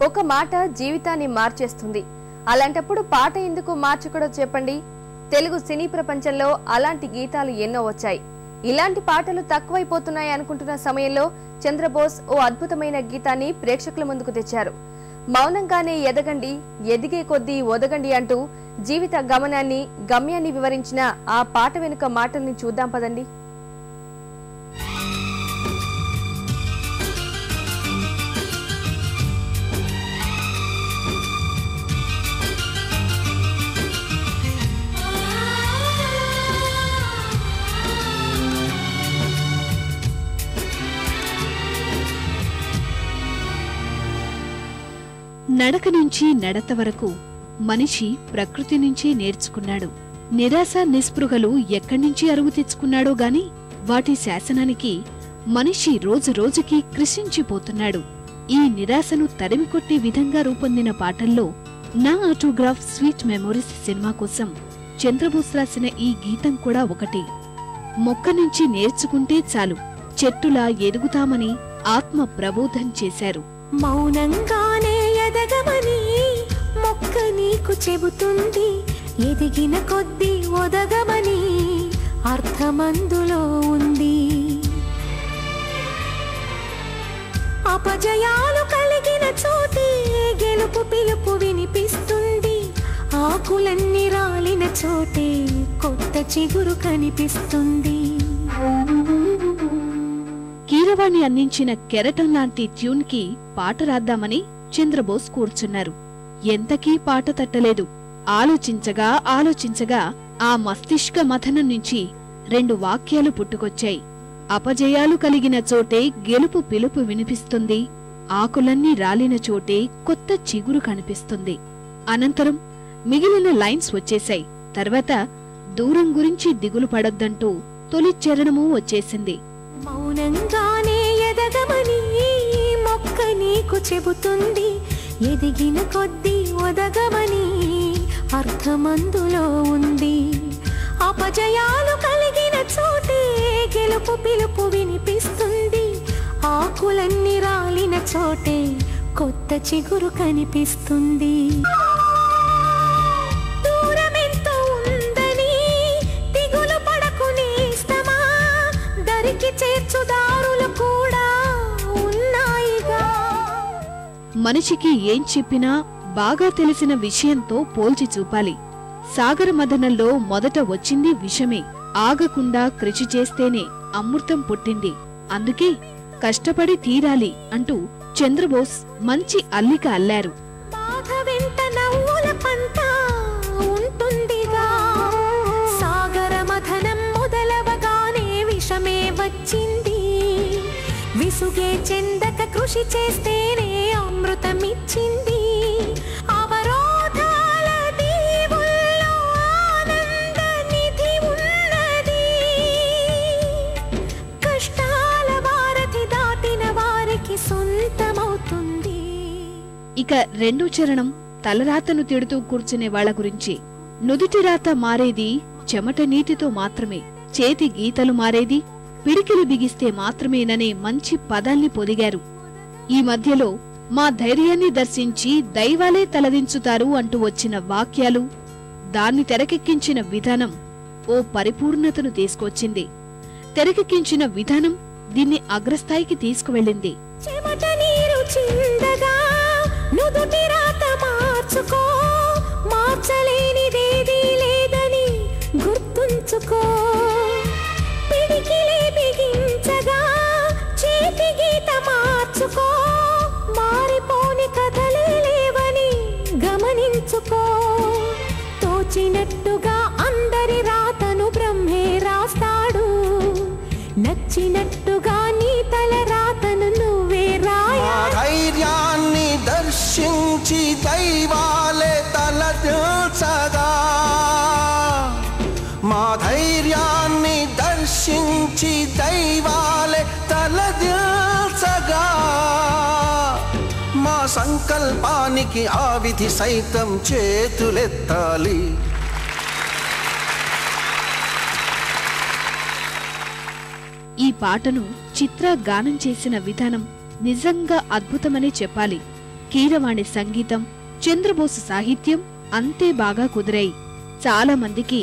ఒక మాట జీవితాన్ని మార్చేస్తుంది. అలాంటప్పుడు పాట ఎందుకు మార్చకూడదో చెప్పండి. తెలుగు సినీ ప్రపంచంలో అలాంటి గీతాలు ఎన్నో వచ్చాయి. ఇలాంటి పాటలు తక్కువైపోతున్నాయి అనుకుంటున్న సమయంలో చంద్రబోస్ ఓ అద్భుతమైన గీతాన్ని ప్రేక్షకుల ముందుకు తెచ్చారు. మౌనంగానే ఎదగండి, ఎదిగే కొద్దీ ఒదగండి అంటూ జీవిత గమ్యాన్ని వివరించిన ఆ పాట వెనుక మాటల్ని చూద్దాం పదండి. నడక నుంచి నడత వరకు మనిషి ప్రకృతి నుంచే నేర్చుకున్నాడు. నిరాశ నిస్పృహలు ఎక్కడ్నుంచి అరువు తెచ్చుకున్నాడో గాని వాటి శాసనానికి మనిషి రోజు రోజుకి కృషించిపోతున్నాడు. ఈ నిరాశను తరిమికొట్టే విధంగా రూపొందిన పాటల్లో నా ఆటోగ్రాఫ్ స్వీట్ మెమోరీస్ సినిమా కోసం చంద్రబోస్ రాసిన ఈ గీతం కూడా ఒకటి. మొక్క నుంచి నేర్చుకుంటే చాలు, చెట్టులా ఎదుగుతామని ఆత్మ ప్రబోధం చేశారు. మౌనంగానే ఎదగమని మొక్క నీకు చెబుతుంది, ఎదిగిన కొద్దీ ఒదగమని అర్థమందులో ఉంది. అపజయాలు కలిగిన చోటే గెలుపు పిలుపు వినిపిస్తుంది, ఆకులన్నీ రాలిన చోటే కొత్త చిగురు కనిపిస్తుంది. కీరవాణి అందించిన కెరటం లాంటి ట్యూన్ కి పాట రాద్దామని చంద్రబోస్ కూర్చున్నారు. ఎంతకీ పాట తట్టలేదు. ఆలోచించగా ఆ మస్తిష్క మథనం నుంచి 2 వాక్యాలు పుట్టుకొచ్చాయి. అపజయాలు కలిగిన చోటే గెలుపు పిలుపు వినిపిస్తుంది, ఆకులన్నీ రాలిన చోటే కొత్త చిగురు కనిపిస్తుంది. అనంతరం మిగిలిన లైన్స్ వచ్చేశాయి. తర్వాత దూరం గురించి దిగులు పడొద్దంటూ తొలి చరణమూ వచ్చేసింది. మౌనంగానే ఎదగమని మొక్క నీకు చెబుతుంది, ఎదిగిన కొద్దీ ఒదగమని అర్థమందులో ఉంది. అపజయాలు కలిగిన చోటే గెలుపు పిలుపు వినిపిస్తుంది, ఆకులన్నీ రాలిన చోటే కొత్త చిగురు కనిపిస్తుంది. చేర్చుదారులు కూడా ఉన్నాయిగా. మనిషికి ఏం చెప్పినా బాగా తెలిసిన విషయంతో పోల్చి చూపాలి. సాగర మదనంలో మొదట వచ్చింది విషమే. ఆగకుండా కృషి చేస్తేనే అమృతం పుట్టింది. అందుకే కష్టపడి తీరాలి అంటూ చంద్రబోస్ మంచి అల్లిక అల్లారు. బాధ వెంట నవ్వుల పంట ఉంటుందిగా, సాగర మథనం మొదలవగానే విషమే వచ్చింది. విసుగే చెందక కృషి చేస్తేనే అమృతమిచ్చింది. అవరోధాల దీవుల్లో ఆనంద నిధి ఉన్నది, కష్టాల వారధి దాటిన వారికి సొంతమవుతుంది. ఇక 2వ చరణం తలరాతను తిడుతూ కూర్చునే వాళ్ల గురించి. నుదుటి రాత మారేది చెమట నీటితో మాత్రమే, చేతి గీతలు మారేది పిడికిలు బిగిస్తే మాత్రమేననే మంచి పదాల్ని పొదిగారు. ఈ మధ్యలో మా ధైర్యాన్ని దర్శించి దైవాలే తలదించుతారు అంటూ వచ్చిన వాక్యాలు, దాన్ని తెరకెక్కించిన విధానం ఓ పరిపూర్ణతను తీసుకొచ్చింది. తెరకెక్కించిన విధానం దీన్ని అగ్రస్థాయికి తీసుకువెళ్ళింది. చెమట నీరు చిందగా నుదుటి రాత మార్చుకో, మార్చలేనిదేదీ లేదని గుర్తుంచుకో. పిడికిలే బిగించగా చేతి గీత మార్చుకో, మారిపోని కథలే లేవని గమనించుకో. తోచినట్టుగా అందరి రాతను బ్రహ్మే రాస్తాడు, నచ్చినట్టుగా నీ తల రాతను నువ్వే రాయా. ధైర్యాన్ని దర్శించి దైవాలే తలదించగా, మా ధైర్యాన్ని దర్శించి దైవాలే తలదించగా, మా సంకల్పానికి ఆ విధి సైతం చేతులెత్తాలి. ఈ పాటను చిత్ర గానం చేసిన విధానం నిజంగా అద్భుతమని చెప్పాలి. కీరవాణి సంగీతం, చంద్రబోసు సాహిత్యం అంతే బాగా కుదిరాయి. చాలా మందికి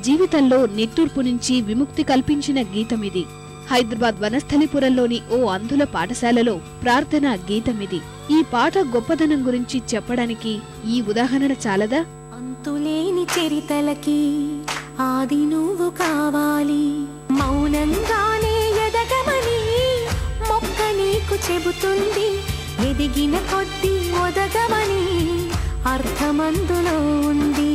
జీవితంలో నిట్టూర్పు నుంచి విముక్తి కల్పించిన గీతమిది. హైదరాబాద్ వనస్థలిపురంలోని ఓ అంధుల పాఠశాలలో ప్రార్థనా గీతమిది. ఈ పాట గొప్పదనం గురించి చెప్పడానికి ఈ ఉదాహరణ చాలదా? అంతులేని చరితలకి ఆది నువ్వు కావాలి, మౌనంగానే ఎదగమని మొక్క నీకు చెబుతుంది, ఎదిగిన కొద్దీ ఒదగమని అర్థమందులో ఉంది.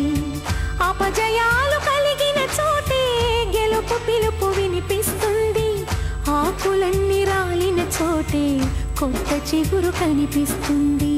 అపజయాలు కలిగిన చోటే గెలుపు పిలుపు వినిపిస్తుంది, ఆకులన్నీ రాలిన చోటే కొత్త చిగురు కనిపిస్తుంది.